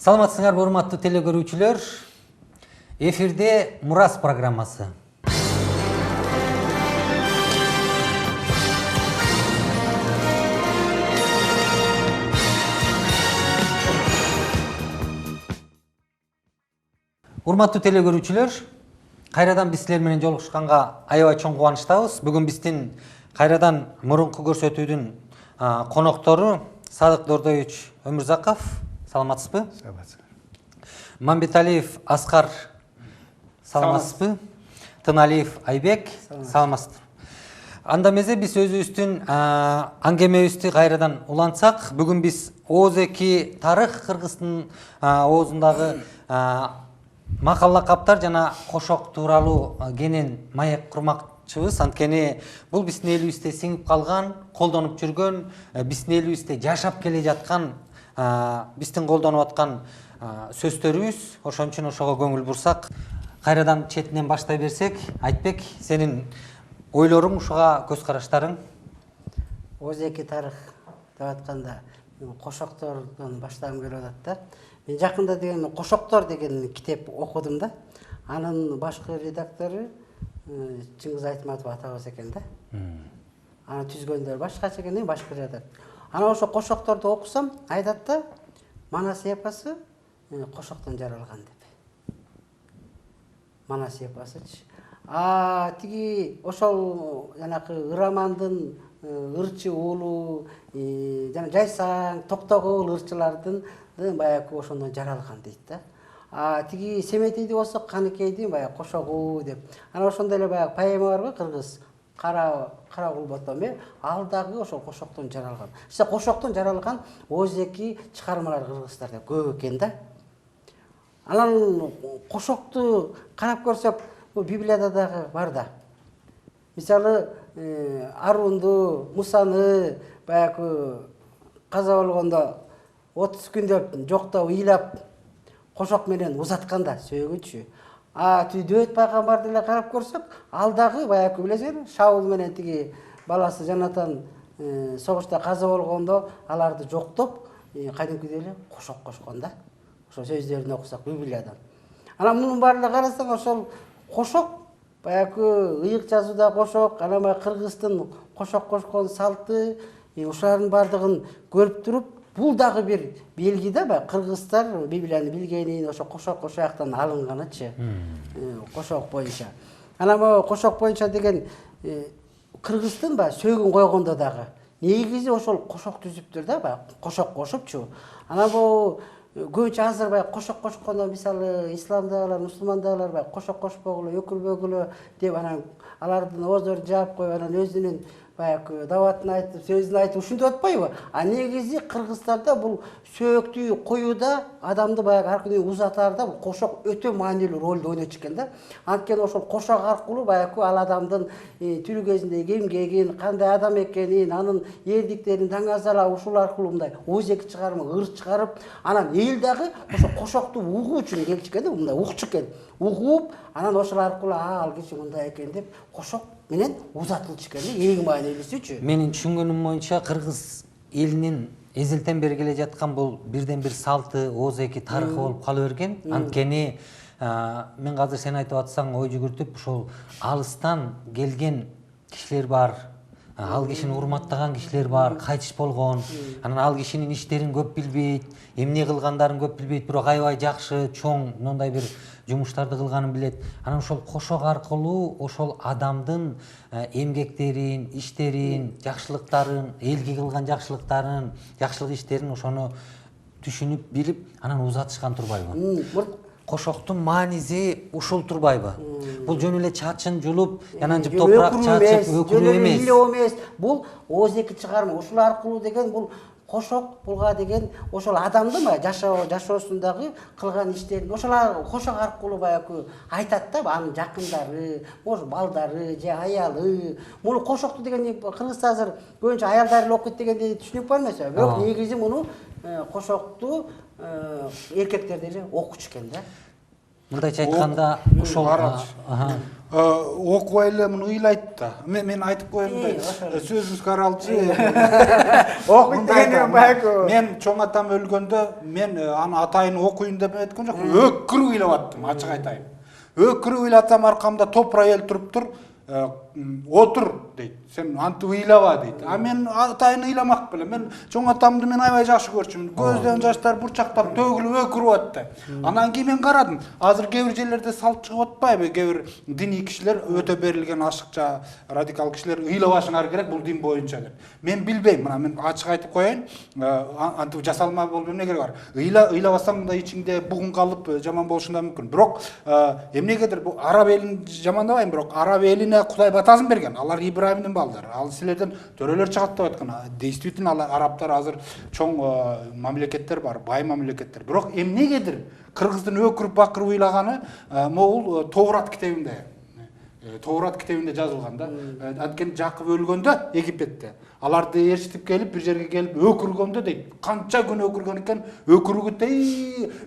Саламатсыңарбы урматтуу телекөрүүчүлөр. Эфирде Мурас программасы. Урматтуу телекөрүүчүлөр, кайрадан биз силер менен жолугушканга аябай чоң кубанычтабыз. Бүгүн биздин кайрадан мурунку көрсөтүүдүн коноктору Садык Дордоевич Өмүрзаков. Саламатсызбы? Мамбеталиев Аскар, саламатсызбы? Тыналиев Айбек, саламатсызбы? Анда эмесе биз өзүбүздүн аңгемебизди кайрадан улантсак, бүгүн биз ооз-2 тарых кыргыздын оозундагы макал лакаптар жана кошок тууралуу кенен маек курмакчыбыз. Анткени бул биздин элибизде сиңип калган, колдонуп жүргөн, биздин элибизде жашап келе жаткан, биздин колдонуп аткан сөздөрүбүз. Ошон үчүн ошого көңүл бурсак, кайрадан четинен баштай берсек, Айтбек, сенин ойлоруң, ушуга көз караштарың? ооз-2 тарых деп атканда кошоктордон баштагым келип атат да. Мен жакында деген Кошоктор деген китеп окудум да. Анын башкы редактору Чыңгыз Айтматов атабыз экен да. Аны түзгөндөр башкача экен, башкы редактор. Ана ошо Кошокторду окусам, айтат да, Манас эпосы кошоктон жаралган деп. Манас эпосычы. Тиги ошол жанакы Ырамандын ырчы уулу жана Жайсаң, Токтогул ырчылардын баягы ошондон жаралган дейт да. Тиги Семетейди болсо Каныкейди баягы кошогу деп. Ана ошондой эле баягы поэма барбы, кыргыз Кара Кулботом, ал дагы ошол кошоктон жаралган. Кошоктон жаралган ооз-2 чыгармалар кыргыздарда көп экен да. Анан кошокту карап көрсөк, бул Библияда дагы бар да. Мисалы, Арунду, Мусаны баягы каза болгондо 30 күндөп жоктоп ыйлап кошок менен узатканда сөөгүчү. Дөйт пайгамбарды эле карап көрсөк, ал дагы баягы билесиңер, Шаул менен тиги баласы Жанатан согушта каза болгондо аларды жоктоп, кадимкидей эле кошок кошкон да. Ошо сөздөрүн окусак Библиядан. Анан мунун баарын карасаң, ошол кошок баягы ыйык жазууда кошок, анан баягы кыргыздын кошок кошкон салты, ушулардын баардыгын көрүп туруп, бул дагы бир белги да, баягы кыргыздар Библияны билгенин, ошо кошок ошол жактан алынганычы. Кошок боюнча. Анан могу кошок боюнча деген кыргыздын баягы сөөгүн койгондо дагы негизи ошол кошок түзүптүр да, баягы кошок кошупчу. Анан бул көбүнчө азыр баягы кошок кошкондо, мисалы, исламдагылар, мусулмандагылар баягы кошок кошпогулу, өкүрбөгүлө деп анан алардын оозорун жаап коюп, анан өзүнүн баягы даватын айтып, сөзүн айтып ушинтип атпайбы? Негизи кыргыздарда бул сөөктү коюуда, адамды баягы ар күнү узатаарда бул кошок өтө маанилүү ролду ойночу экен да. Анткени ошол кошок аркылуу баягы ал адамдын тирүү кезиндеги эмгегин, кандай адам экенин, анын эрдиктерин таңазалап, ушул аркылуу мындай ооз-2 чыгарма ыр чыгарып, анан эл дагы ошо кошокту угуу үчүн келчү экен да, мындай укчу экен. Угуп, анан ошол аркылуу ал киши мындай экен деп кошок менен узатылчу экен да, эң маанилүүсүчү. Менин түшүнгөнүм боюнча кыргыз элинин эзелтен бери келе жаткан бул бирден бир салты, ооз-2 тарыхы болуп кала берген. Анткени мен азыр сен айтып атсаң ой жүгүртүп, ушул алыстан келген кишилер бар, ал кишини урматтаган кишилер бар, кайтыш болгон. Анан ал кишинин иштерин көп билбейт, эмне кылгандарын көп билбейт, бирок аябай жакшы, чоң мындай бир жумуштарды кылганын билет. Анан ошол кошок аркылуу ошол адамдын эмгектерин, иштерин, жакшылыктарын, элге кылган жакшылыктарын, жакшылык иштерин ошону түшүнүп, билип, анан узатышкан турбайбы? Кошоктун мааниси ушул турбайбы? Бул жөн эле чачын жулуп, анан топурак чачып өкүрүү эмес. Бул ооз-2 чыгарма, ушул аркылуу деген бул кошок булга деген ошол адамдын жашоосундагы кылган иштерин ошол кошок аркылуу баягы айтат да, анын жакындары, может балдары же аялы. Муну кошокту деген кыргызда азыр көбүнчө аялдар эле окуйт дегенди түшүнүк бар эмеспи? Бирок негизи муну кошокту эркектер деле окучу экен да. Мындайча айтканда, ошол окубай эле муну ыйлайт да. Мен айтып коеюн да. Сөзүңүзгө аралчы. Окуйт дегенде баягы. Мен чоң атам өлгөндө мен аны атайын окуйун деп айткан жокмун. Өкүрүп ыйлап аттым, ачык айтайын. Өкүрүп ыйлатсам аркамда топур айыл туруптур. Отур дейт. Сен антип ыйлаба дейт. А мен атайын ыйламак белем. Мен чоң атамды мен аябай жакшы көрчүмүн. Көздөн жаштар бурчактап төгүлүп өкүрүп атты. Анан кийин мен карадым. Азыр кээ бир жерлерде салт чыгып атпайбы? Кээ бир диний кишилер, өтө берилген ашыкча радикал кишилер ыйлабашыңар керек бул дин боюнча деп. Мен билбейм. Мына мен ачык айтып коеюн. Антип жасалма болуп эмне кереги бар? Ыйлабасаң да ичиңде бугун калып жаман болушу да мүмкүн. Бирок эмнегедир бу араб элин жамандабайм, бирок араб элине Кудай батасын берген. Алар Ибраимдин балдары. Ал силерден төрөлөр чыгат деп айткан. Действительно алар арабтар азыр чоң мамлекеттер бар, бай мамлекеттер. Бирок эмнегедир кыргыздын өкүрүп бакырып ыйлаганы могул Тоурат китебинде. Тоурат китебинде жазылган да. Анткени Жакып өлгөндө Египетте аларды ээрчитип келип бир жерге келип өкүргөндө дейт. Канча күн өкүргөн экен, өкүрүгү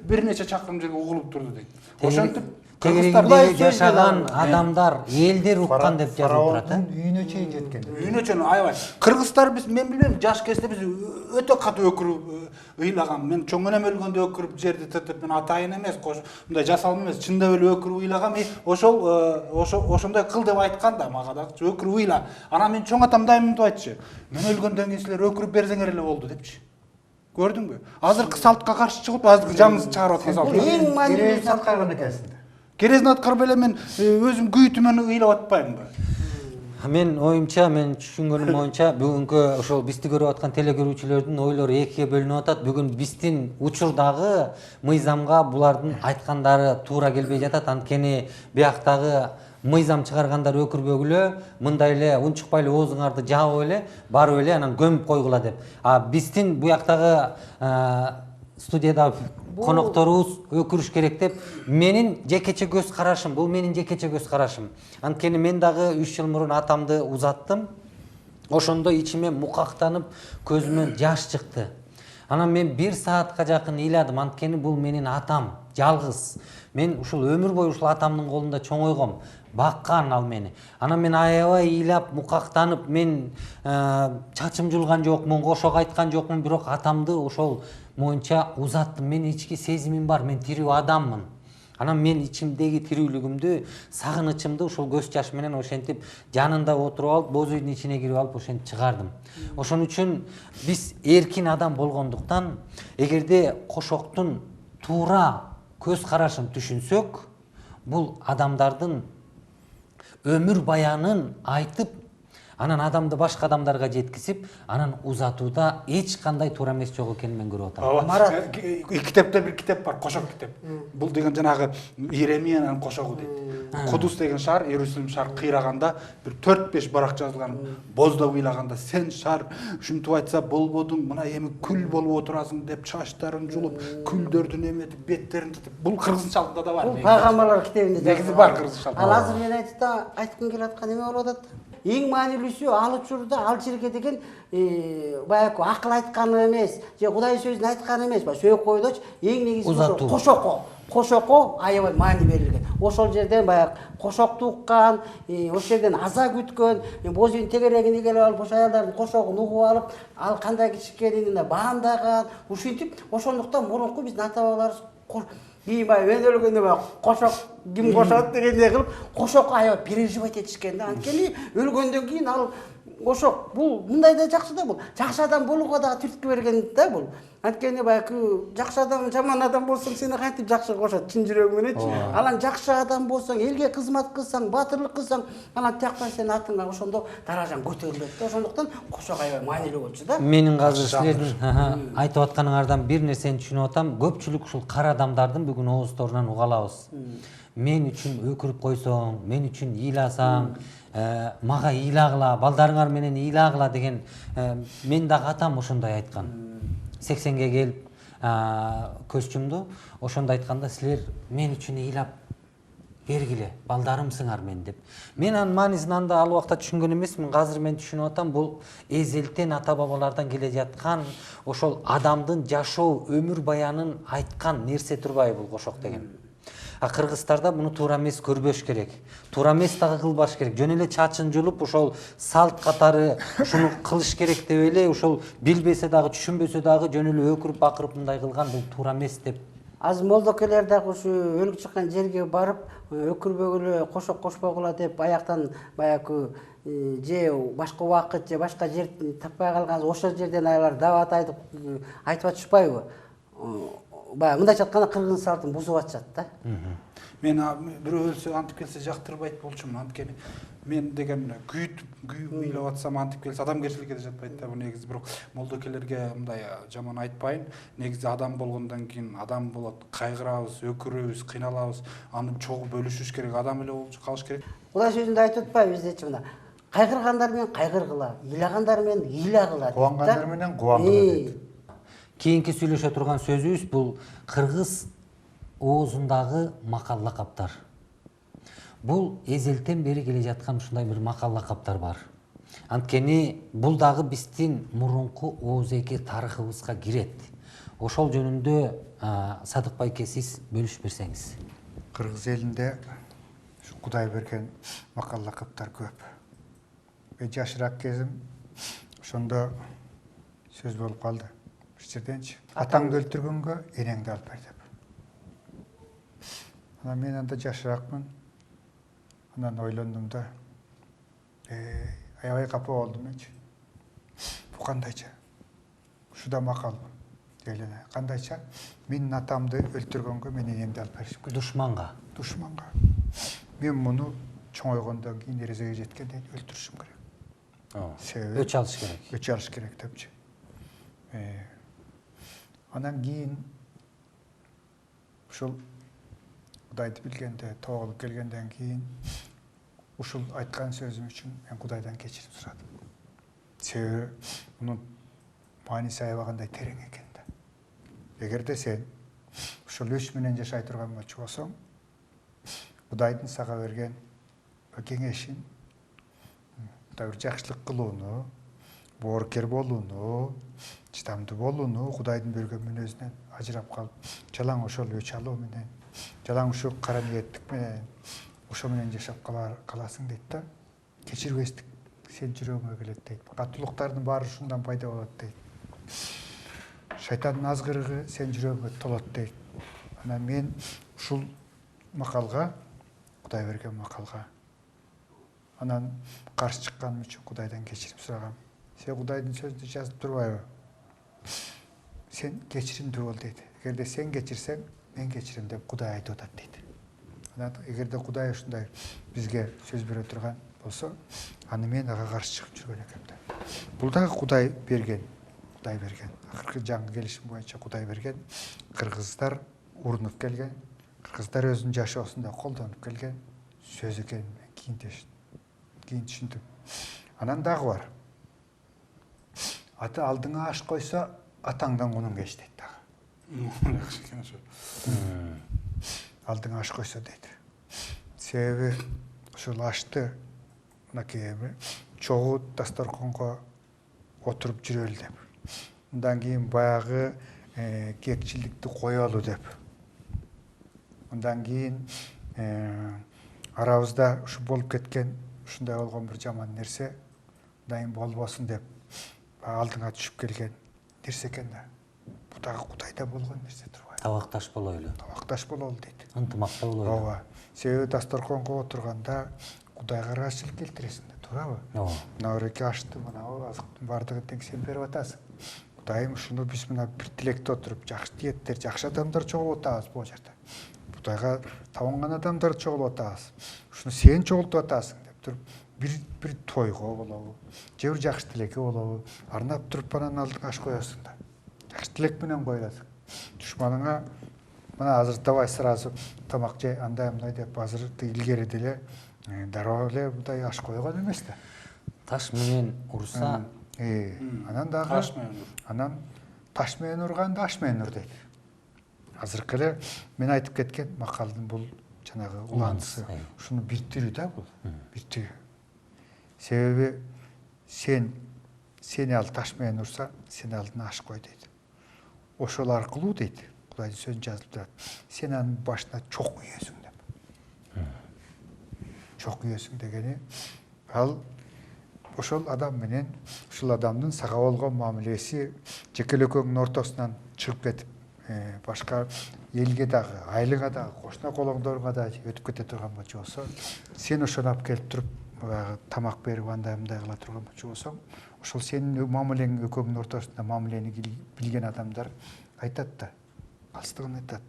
бир нече чакырым жерге угулуп турду дейт. Ошентип тегерегиндеги жашаган адамдар элдер уккан деп жазылып турат. Үйүнө чейин жеткен. Үйүнө чейин аябай. Кыргыздар биз мен билбейм, жаш кезде биз өтө катуу өкүрүп ыйлаган. Мен чоң энем өлгөндө өкүрүп жерди тытып, мен атайын эмес, мындай жасалма эмес, чындап эле өкүрүп ыйлаган. Ошондой кыл деп айткан да мага да, өкүрүп ыйла. Анан мен чоң атам дайым мынтип айтчы. Мен өлгөндөн кийин силер өкүрүп берсеңер эле болду депчи. Көрдүңбү? Азыркы салтка каршы чыгып, азыркы жаңы чыгарып аткан салт. Эң маанилүү салтка экенсиң. Керезин аткарып эле мен өзүм күйүтүмөн ыйлап атпаймынбы? Мен оюмча, мен түшүнгөнүм боюнча бүгүнкү ошол бизди көрүп аткан телекөрүүчүлөрдүн ойлору экиге бөлүнүп атат. Бүгүн биздин учурдагы мыйзамга булардын айткандары туура келбей жатат. Анткени бияктагы мыйзам чыгаргандар өкүрбөгүлө, мындай эле унчукпай эле оозуңарды жаап эле, барып эле анан көмүп койгула деп. А биздин буяктагы студияда конокторубуз өкүрүш керек деп менин жекече көз карашым, бул менин жекече көз карашым. Анткени мен дагы 3 жыл мурун атамды узаттым. Ошондо ичиме мукактанып, көзүмөн жаш чыкты. Анан мен 1 саатка жакын ыйладым, анткени бул менин атам, жалгыз. Мен ушул өмүр бою ушул атамдын колунда чоңойгом, баккан ал мени. Анан мен аябай ыйлап, мукактанып, мен чачым жулган жокмун, кошок айткан жокмун, бирок атамды ошол моюнча узаттым. Мен ички сезимим бар, мен тирүү адаммын. Анан мен ичимдеги тирүүлүгүмдү, сагынычымды ушул көз жаш менен ошентип жанында отуруп алып, боз үйдүн ичине кирип алып ошентип чыгардым. Ошон үчүн биз эркин адам болгондуктан, эгерде кошоктун туура көз карашын түшүнсөк, бул адамдардын өмүр баянын айтып, анан адамды башка адамдарга жеткизип, анан узатууда эч кандай туура эмес жок экенин мен көрүп атам. Китепте бир китеп бар, кошок китеп. Бул деген жанагы Иеремиянын кошогу дейт. Кудус деген шаар, Иерусалим шаар кыйраганда бир 4-5 барак жазылган. Боздоп ыйлаганда сен шаар ушинтип айтса болбодуң, мына эми күл болуп отурасың деп чачтарын жулуп, күлдөрдүн эметип, беттерин тытып. Бул кыргыз шартында да бар. Бул пайгамбарлар китебинде негизи бар кыргыз шартында. Ал азыр мен айткым келип аткан эме болуп атат. Эң маанилүүсү ал учурда ал жерге деген баягы акыл айтканы эмес, же Кудай сөзүн айтканы эмес, сөйөк койдочу эң негизи кошокко аябай маани берилген. Ошол жерден баягы кошокту уккан, ошол жерден аза күткөн, боз үйдүн тегерегине келип алып, ошо аялдардын кошогун угуп алып, ал кандай кичиккенин баамдаган, ушинтип, ошондуктан мурунку биздин ата-бабаларыбыз мен өлгөндө кошок ким кошот дегендей кылып, кошокко аябай переживать этишкен да. Анткени өлгөндөн кийин ал кошок бул мындай да жакшы да, бул жакшы адам болууга да түрткү берген да бул. Анткени баягы жакшы адам, жаман адам болсоң сени кантип жакшы кошот чын жүрөгү мененчи. Анан жакшы адам болсоң, элге кызмат кылсаң, батырлык кылсаң, анан тияктан сенин атыңа ошондо даражаң көтөрүлөт да. Ошондуктан кошок аябай маанилүү болчу да. Менин азыр силердин айтып атканыңардан бир нерсени түшүнүп атам. Көпчүлүк ушул кара адамдардын бүгүн оозторунан уга алабыз. Мен үчүн өкүрүп койсоң, мен үчүн ыйласаң, мага ыйлагыла, балдарыңар менен ыйлагыла деген, мен дагы атам ошондой айткан. 80ге келип көз жумду. Ошондо айтканда силер мен үчүн ыйлап бергиле, балдарымсыңар мен деп. Мен анын маанисин анда ал убакта түшүнгөн эмесмин. Азыр мен түшүнүп атам, бул эзелтен ата-бабалардан келе жаткан ошол адамдын жашоо өмүр баянын айткан нерсе турбайбы бул кошок деген. А кыргыздарда муну туура эмес көрбөш керек. Туура эмес дагы кылбаш керек. Жөн эле чачын жулуп ошол салт катары ушуну кылыш керек деп эле ошол билбесе дагы түшүнбөсө дагы жөн эле өкүрүп бакырып мындай кылган бул туура эмес деп. Азыр молдокелер дагы ушу өлүк чыккан жерге барып өкүрбөгүлө кошок кошпогула деп аяктан баягы же башка убакыт же башка жер таппай калган ошол жерден алар дават айтып атышпайбы? Баягы мындайча айтканда кыргыз салтын бузуп атышат да. Мен бирөө өлсө антип келсе жактырбайт болчумун. Анткени мен деген күйүп ыйлап атсам антип келсе адамгерчиликке да жатпайт да. Бул негизи бирок молдокелерге мындай жаман айтпайын. Негизи адам болгондон кийин адам болот. Кайгырабыз, өкүрөбүз, кыйналабыз. Аны чогуу бөлүшүш керек. Адам эле болуп калыш керек. Кудай сөзүндө айтып атпайбы биздечи мына? Кайгыргандар менен кайгыргыла, ыйлагандар менен ыйлагыла. Кубангандар менен кубангыла дейт. Кийинки сүйлөшө турган сөзүбүз бул кыргыз оозундагы макал лакаптар. Бул эзелтен бери келе жаткан ушундай бир макал лакаптар бар. Анткени бул дагы биздин мурунку оозеки тарыхыбызга кирет. Ошол жөнүндө Садык байке сиз бөлүшүп берсеңиз. Кыргыз элинде Кудай берген макал лакаптар көп. Мен жашыраак кезим ошондо сөз болуп калды. Бир жерденчи атаңды өлтүргөнгө энеңди алып бер деп. Анан мен анда жашыраакмын. Анан ойлондум да, аябай капа болдум менчи. Бул кандайча? Ушу да макал. Кандайча? Менин атамды өлтүргөнгө мен энемди алып беришим керек. Душманга. Мен муну чоңойгондон кийин эрезеге жеткенде өлтүрүшүм керек. Себеби Өч алыш керек. Өч алыш керек депчи. Анан кийин ушул Кудайды билгенде, тоголуп келгенден кийин ушул айткан сөзүм үчүн мен Кудайдан кечирим сурадым. Себеби мунун мааниси аябагандай терең экен да. Эгерде сен ушул өч менен жашай турган болчу болсоң, Кудайдын сага берген кеңешин, бир жакшылык кылууну, боорукер болууну, чыдамдуу болууну, Кудайдын берген мүнөзүнөн ажырап калып, жалаң ошол өч алуу менен, жалаң ушу кара ниеттик менен, ошо менен жашап каласың дейт да. Кечирбестик сен жүрөгүңө келет дейт. Катуулуктардын баары ушундан пайда болот дейт. Шайтандын азгырыгы сен жүрөгүңө толот дейт. Анан мен ушул макалга, Кудай берген макалга, анан каршы чыкканым үчүн Кудайдан кечирим сурагам. Сен Кудайдын сөзүндө жазып турбайбы? Сен кечиримдүү бол дейт. Эгерде сен кечирсең, мен кечирем деп Кудай айтып атат дейт. Анан эгерде Кудай ушундай бизге сөз бере турган болсо, аны мен ага каршы чыгып жүргөн экем да. Бул дагы Кудай берген. Акыркы жаңы келишим боюнча Кудай берген. Кыргыздар урунуп келген, кыргыздар өзүнүн жашоосунда колдонуп келген сөз экенин кийин түшүндүм. Анан дагы бар. Аты алдыңа аш койсо, атаңдан кунуң кеч дейт дагы. Жакшы экен ошо. Алдыңа аш койсо дейт. Себеби ошол ашты мынакей чогуу дасторконго отуруп жүрөлү деп. Андан кийин баягы кекчиликти коелу деп. Андан кийин арабызда ушу болуп кеткен, ушундай болгон бир жаман нерсе дайым болбосун деп алдыңа түшүп келген нерсе экен да. Бул дагы Кудайда болгон нерсе турбайбы? Табакташ болойлу. Табакташ бололу дейт. Ынтымакта болойлу. Ооба. Себеби дасторконго отурганда Кудайга ырайчылык келтиресиң да, туурабы? Ооба. Мына ыреке ашты, мына азыктын баардыгын тең сен берип атасың. Кудайым ушуну биз мына бир тилекте отуруп, жакшы тиеттер, жакшы адамдар чогулуп атабыз бул жерде. Кудайга табынган адамдар чогулуп атабыз. Ушуну сен чогултуп атасың деп туруп, бир тойго болобу, же бир жакшы тилекке болобу, арнап туруп анан алдыңа аш коесуң да. Жакшы тилек менен коесуң. Душманыңа мына азыр давай сразу тамак жей, андай мындай деп азыр илгери деле дароо эле мындай аш койгон эмес да. Таш менен урса, Анан дагы Таш менен ур. Анан таш менен урганды аш менен ур дейт. Азыркы эле мен айтып кеткен макалдын бул жанагы уланысы. Ушуну биртирүү да бул. Биртирүү. Себеби сени ал таш менен урса, сен алдына аш кой дейт. Ошол аркылуу дейт. Кудайдын сөзүн жазылып турат. Сен анын башына чок үйөсүң деп. Чок үйөсүң дегени ал ошол адам менен ушул адамдын сага болгон мамилеси жекелөкөңдүн ортосунан чыгып кетип, башка элге дагы, айылыңа дагы, кошуна колоңдоруңа да өтүп кете турган болчу болсо, сен ошону алып келип туруп тамак берип андай мындай кыла турган болчу болсоң, ошол сенин мамилең экөөңдүн ортосунда мамилени билген адамдар айтат да, алыстыгын айтат.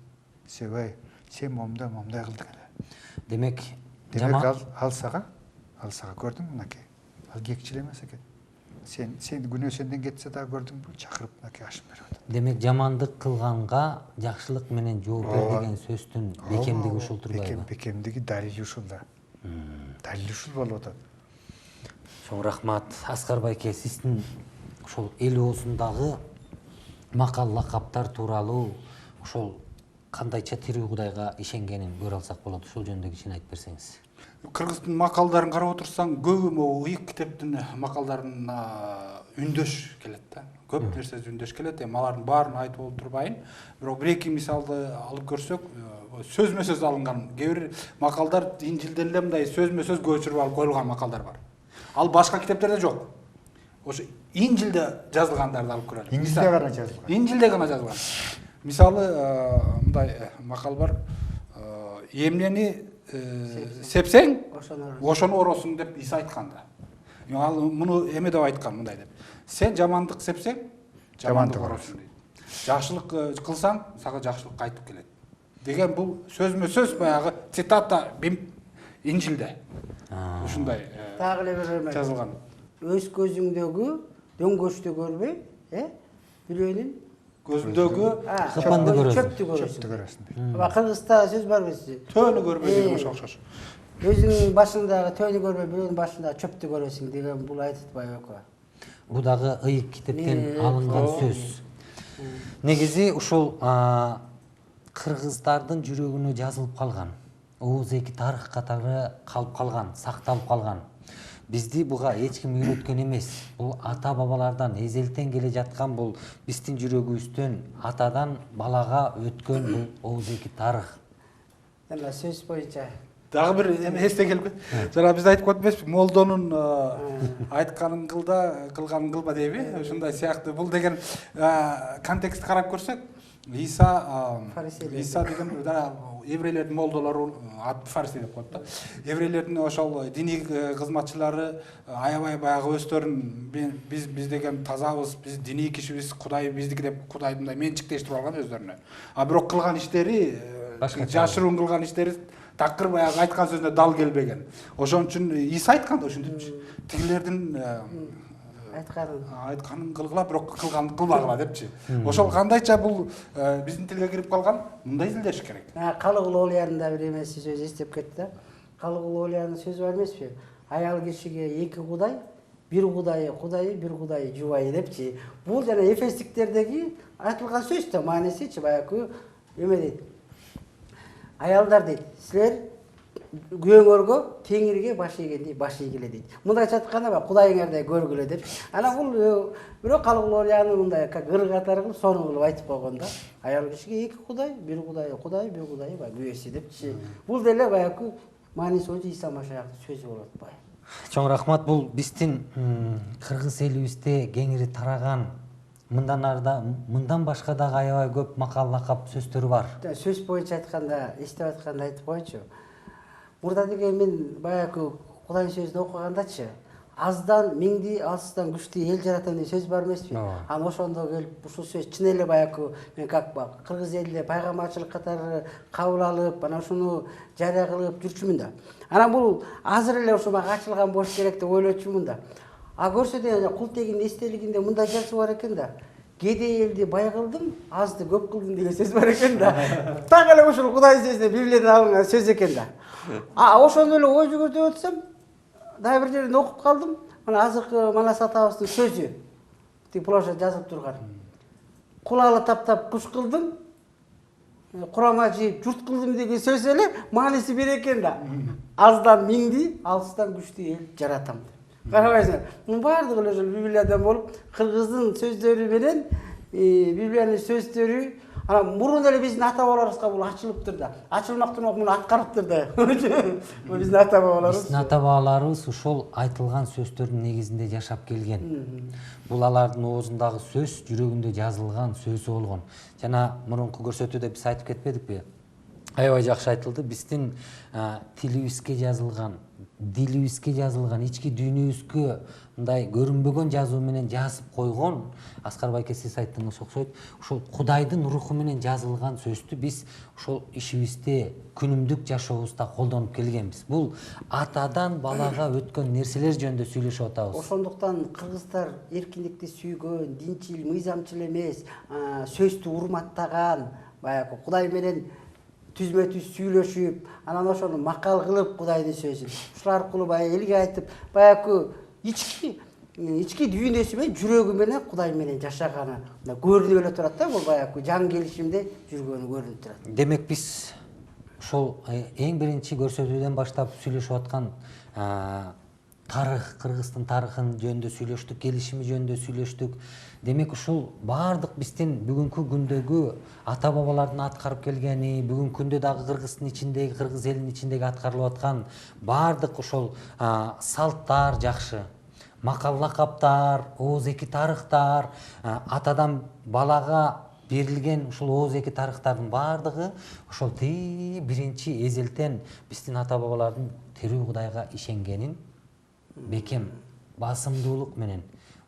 Себебі сен момундай кылдың эле. Демек, Ал сага көрдүң мынакей. Ал кекчил эмес экен. Сен күнөө сенден кетсе да көрдүңбү, чакырып мынакей ашып берип атат. демек жамандык кылганга жакшылык менен жооп бер деген сөздүн бекемдиги ушул турбайбы? Бекемдиги далили ушул да. Далили ушул болуп атат. Чоң рахмат. Аскар байке, сиздин ушул эл оозундагы макал лакаптар тууралуу ошол кандайча тирүү Кудайга ишенгенин көрө алсак болот. Ушул жөнүндө кичине айтып берсеңиз. Кыргыздын макалдарын карап отурсаң, көбү могу ыйык китептин макалдарына үндөш келет да. Көп нерсе үндөш келет. Алардын баарын айтып олтурбайын. Бирок бир-эки мисалды алып көрсөк, сөзмө-сөз алынган кээ бир макалдар Инжилден эле мындай сөзмө-сөз көчүрүп алып коюлган макалдар бар. Ал башка китептерде жок. Ошо Инжилде жазылгандарды алып көрөлүк. Инжилде гана жазылган. Инжилде гана жазылган. Мисалы, мындай макал бар. Эмнени сепсең, ошону оросуң деп Иса айткан да. Ал муну эме деп айткан мындай деп. Сен жамандык сепсең, жамандык оросуң дейт. Жакшылык кылсаң, сага жакшылык кайтып келет. Деген бул сөзмө-сөз баягы цитата Инжилде. Ушундай Дагы эле бир жазылган. Өз көзүңдөгү дөңгөчтү көрбөй, бирөөнүн Көзүндөгү Кыпанды чөптү Чөптү көрөсүң. көрөсүң. Кыргызда сөз бар эмес. төөнү көрбөй деген ошо окшош. Өзүңдүн башыңдагы төөнү көрбөй, бирөөнүн башындагы чөптү көрөсүң деген бул айтылбай өкө. Бул дагы ыйык китептен алынган сөз. Негизи ушул кыргыздардын жүрөгүнө жазылып калган. Ооз эки тарых катары калып калган, сакталып калган. Бизди буга эч ким үйрөткөн эмес. Бул ата бабалардан эзелтен келе жаткан, бул биздин жүрөгүбүздөн атадан балага өткөн бул ооз эки тарых. Жана сөз боюнча Дагы бир эсте келип кет. Жана биз айтып кетпеспи, молдонун айтканын кыл да, кылганын кылба дейби. Ушундай сыяктуу. Бул деген контекстти карап көрсөк, Иса деген еврейлердин молдолору ат фарисей деп коет да. Еврейлердин ошол диний кызматчылары аябай баягы өздөрүн биз деген тазабыз, биз диний кишибиз, Кудай биздики деп Кудайды мындай менчиктештирип алган өздөрүнө. А бирок кылган иштери, жашыруун кылган иштери такыр баягы айткан сөзүнө дал келбеген. Ошон үчүн Иса айткан да ушинтипчи. Тигилердин айтканын кылгыла, бирок кылганын кылбагыла депчи. Ошол кандайча бул биздин тилге кирип калган, мындай изилдеш керек. Калыгул Олиянда бир эмеси сөз эстеп кетти да. Калыгул Олиянын сөзү бар эмеспи? Аял кишиге эки кудай, бир кудайы Кудайы, бир кудайы жубайы депчи. Бул жана Эфестиктердеги айтылган сөз да, маанисичи баягы эме дейт. Аялдар дейт, силер күйөөңөргө теңирге баш ийгендей баш ийгиле дейт. Мындайча айтканда Кудайыңардай көргүлө деп. Анан бул бирок Калыгул Олияны мындай ыр катары кылып сону кылып айтып койгон да. Аял кишиге эки кудай, бир кудайы Кудай, бир кудайы күйөөсү депчи. Бул деле баягы мааниси боюнча Иса Машаяктын сөзү болуп атпайбы? Чоң рахмат. Бул биздин кыргыз элибизде кеңири тараган, мындан башка дагы аябай көп макал лакап сөздөрү бар. Сөз боюнча айтканда, эстеп айтканда айтып коечу. Мурда деген мен баягы Кудайдын сөзүн окугандачы, аздан миңди, алсыздан күчтүү эл жаратам деген сөз бар эмеспи? Анан ошондо келип ушул сөз чын эле баягы мен как кыргыз элине пайгамбарчылык катары кабыл алып, анан ушуну жарыя кылып жүрчүмүн да. Анан бул азыр эле ошо мага ачылган болуш керек деп ойлочумун да. А көрсө деле Култегин эстелигинде мындай жазуу бар экен да. Кедей элди бай кылдым, азды көп кылдым деген сөз бар экен да. Так эле ушул Кудайдын сөзүнө Библиядан алынган сөз экен да. Ошону эле ой жүгүртүп өтсөм, дагы бир жерден окуп калдым. Мына азыркы Манас атабыздын сөзү. Тиги плоша жазылып турган. Кулалы таптап куш кылдым, курама жийип журт кылдым деген сөз эле мааниси бир экен да. Аздан миңди, алсыздан күчтүү эл жаратам. Карабайсыңар, мунун баардыгы эле ошол Библиядан болуп, кыргыздын сөздөрү менен Библиянын сөздөрү Анан мурун эле биздин ата бабаларыбызга бул ачылыптыр да. Ачылмактан муну аткарыптыр да. Бул биздин ата бабаларыбыз. Биздин ата бабаларыбыз ушул айтылган сөздөрдүн негизинде жашап келген. Бул алардын оозундагы сөз, жүрөгүндө жазылган сөзү болгон. Жана мурунку көрсөтүүдө биз айтып кетпедикпи? Аябай жакшы айтылды. Биздин тилибизге жазылган, дилибизге жазылган, ички дүйнөбүзгө мындай көрүнбөгөн жазуу менен жазып койгон, Аскар байке сиз айттыңыз окшойт, ушул Кудайдын руху менен жазылган сөздү биз ошол ишибизде, күнүмдүк жашообузда колдонуп келгенбиз. Бул атадан балага өткөн нерселер жөнүндө сүйлөшүп атабыз. Ошондуктан кыргыздар эркиндикти сүйгөн, динчил, мыйзамчыл эмес, сөздү урматтаган, баягы Кудай менен түзмө түз сүйлөшүп, анан ошону макал кылып Кудайдын сөзүн ушул аркылуу баягы элге айтып, баягы ички дүйнөсү менен жүрөгү менен Кудай менен жашаганы көрүнүп эле турат да, бул баягы жан келишимде жүргөнү көрүнүп турат. Демек биз ошол эң биринчи көрсөтүүдөн баштап сүйлөшүп аткан тарых, Кыргыздын тарыхын жөнүндө сүйлөштүк, келишими жөнүндө сүйлөштүк. Демек ушул баардык биздин бүгүнкү күндөгү ата бабалардын аткарып келгени, бүгүнкү күндө дагы Кыргыздын ичиндеги, Кыргыз элинин ичиндеги аткарылып аткан баардык ошол салттар жакшы. Макал лакаптар, ооз-эки тарыхтар, атадан балага берилген ушул ооз-эки тарыхтардын баардыгы ошол биринчи эзелтен биздин ата бабалардын тирүү Кудайга ишенгенин бекем басымдуулук менен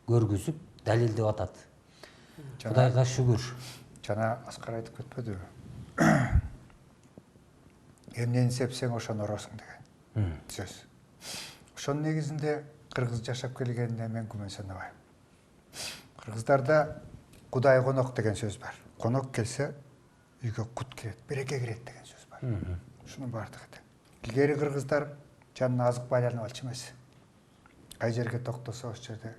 көргүзүп далилдеп атат. Кудайга шүгүр. Жана Аскар айтып кетпедиби? Эмнени сепсең ошону оросуң деген сөз. Ошонун негизинде кыргыз жашап келгенине мен күмөн санабайм. Кыргыздарда Кудай конок деген сөз бар. Конок келсе үйгө кут кирет, береке кирет деген сөз бар. Ушунун баардыгы. Илгери кыргыздар жанына азык байланып алчу эмес. Кай жерге токтосо ошол жерде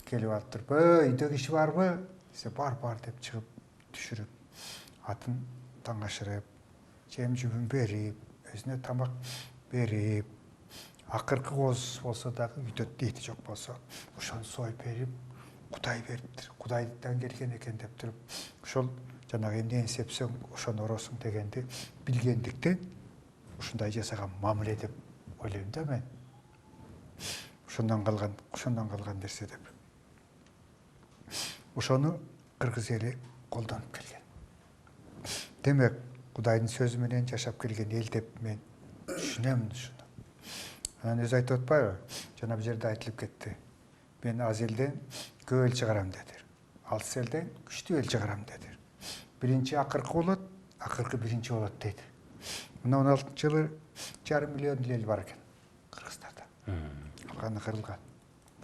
келип алып туруп, үйдө киши барбы? Десе бар деп чыгып түшүрүп, атын таңашырып, жем жүбүн берип, өзүнө тамак берип, акыркы кооз болсо дагы үйдө эти жок болсо, ошону союп берип, Кудай бериптир, Кудайдан келген экен деп туруп, ошол жанагы эмнени сепсең ошону оросуң дегенди билгендиктен ушундай жасаган мамиле деп ойлойм да мен. Ошондон калган нерсе деп. Ошону кыргыз эли колдонуп келген. Демек, Кудайдын сөзү менен жашап келген эл деп мен түшүнөм ушуну. Анан өзү айтып атпайбы? Жана бул жерде айтылып кетти. Мен аз элден көп эл чыгарам дедир. Алыс элден күчтүү эл чыгарам дедир. Биринчи акыркы болот, акыркы биринчи болот дейт. Мына 16-жылы 1,5 миллион эл бар экен Кыргыздарда. Калганы кырылган.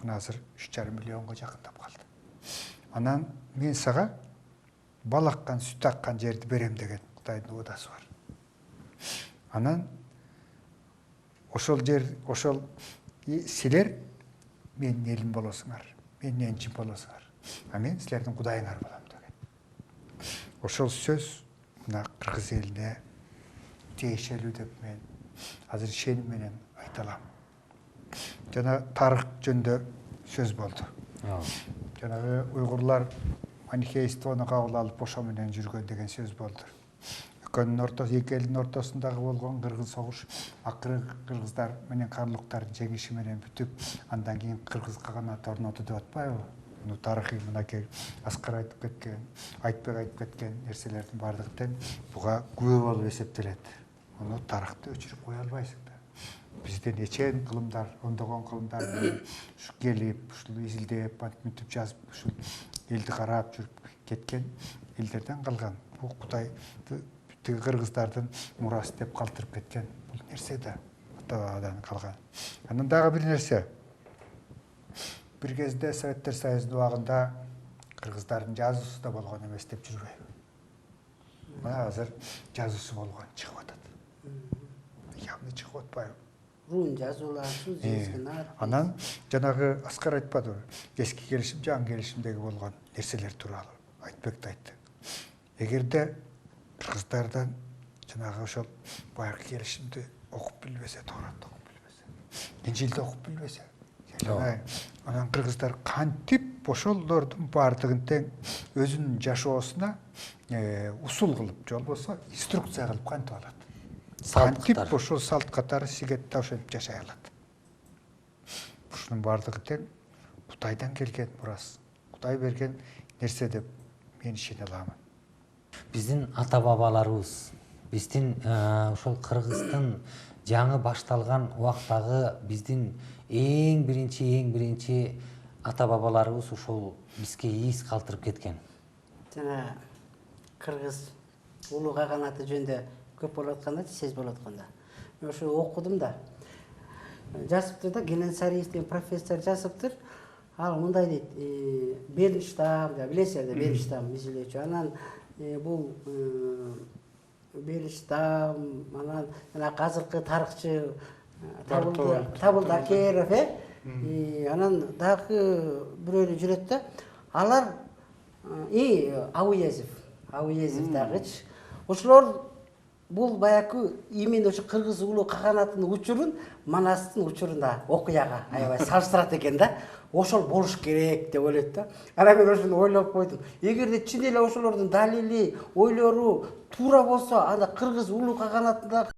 Мына азыр 3,5 миллионго жакындап калды. Анан мен сага бал аккан, сүт аккан жерди берем деген Кудайдын уудасы бар. Анан ошол жер, ошол силер менин элим болосуңар, менин энчим болосуңар. А мен силердин Кудайыңар болом деген. Ошол сөз мына кыргыз элине тиешелүү деп мен азыр ишеним менен айта алам. Жана тарых жөнүндө сөз болду. Жанагы уйгурлар манихействону кабыл алып ошо менен жүргөн деген сөз болду. Экөөнүн ортосу, эки элдин ортосундагы болгон кыргыз согуш акыры кыргыздар менен карлуктардын жеңиши менен бүтүп, андан кийин кыргыз каганаты орноту деп атпайбы? Муну тарыхый мынакей Аскар айтып кеткен, Айтбек айтып кеткен нерселердин баардыгы тең буга күбө болуп эсептелет. Муну тарыхты өчүрүп кое албайсың да. Бизден нечен кылымдар, ондогон кылымдар ушу келип, ушул изилдеп, мынтип жазып, ушул элди карап жүрүп кеткен элдерден калган. Бул Кудайды тиги кыргыздардын мурасы деп калтырып кеткен бул нерсе да ата-бабадан калган. Анан дагы бир нерсе. Бир кезде Советтер Союзунун убагында кыргыздардын жазуусу да болгон эмес деп жүрбөйбү. Мына азыр жазуусу болгон чыгып атат. Явный чыгып атпайбы? Рун жазуулар, сөз жазган ат. Анан жанагы Аскар айтпадыбы? Эски келишим, жаңы келишимдеги болгон нерселер тууралуу Айтбек айтты. Эгерде кыргыздардан жанагы ошол байыркы келишимди окуп билбесе, Тооротто окуп билбесе, Инжилди окуп билбесе, Анан кыргыздар кантип ошолордун баардыгын тең өзүнүн жашоосуна усул кылып, же болбосо инструкция кылып кантип алат. Кантип ошол салт катары сигетте ошентип жашай алат. Ушунун баардыгы тең Кутайдан келген мурас. Кутай берген нерсе деп мен ишене аламын. Биздин ата бабаларыбыз, биздин ошол Кыргыздын жаңы башталган убактагы биздин эң биринчи ата бабаларыбыз ошол бизге из калтырып кеткен. Жана кыргыз улуу каганаты жөнүндө көп болуп атканда, сөз болуп атканда. Мен ошо окудум да. Жазыптыр да, Генен деген профессор жазыптыр. Ал мындай дейт, Бернштам, билесиздер да, Бернштам изилөөчү. Анан бул Бернштам, анан жана азыркы тарыхчы Табылды Акеров, анан дагы бирөөлөр жүрөт да. Алар Ауезов дагычы. Ошолор бул баягы именно ошо кыргыз улуу каганатынын учурун Манастын учурунда окуяга аябай салыштырат экен да. Ошол болуш керек деп ойлойт да. Анан мен ошону ойлоп койдум. Эгерде чын эле ошолордун далили, ойлору туура болсо, анда кыргыз улуу каганатындагы